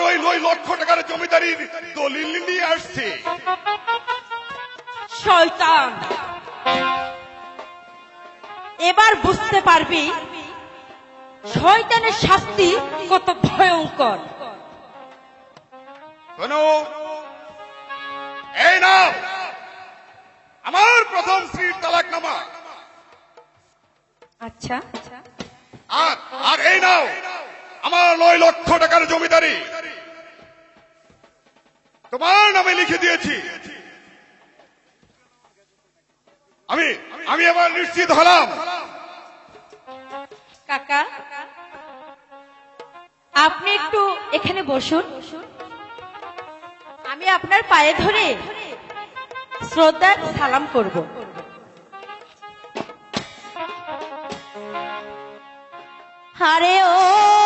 ওই 9 লক্ষ টাকার জমিদারির দলিল নিয়ে আসছে। শয়তান, এবার বুঝতে পারবি শয়তানের শাস্তি কত ভয়ঙ্কর। শোনো, এই নাও আমার প্রথম স্ত্রীর তালাকনামা। আচ্ছা, আর এই নাও আমার 9 লক্ষ টাকার জমিদারি তোমার নামে লিখে দিয়েছি। আমি এবার নিশ্চিত হলাম। কাকা, আপনি একটু এখানে বসুন, আমি আপনার পায়ে ধরে শ্রদ্ধা সালাম করব। আরে ও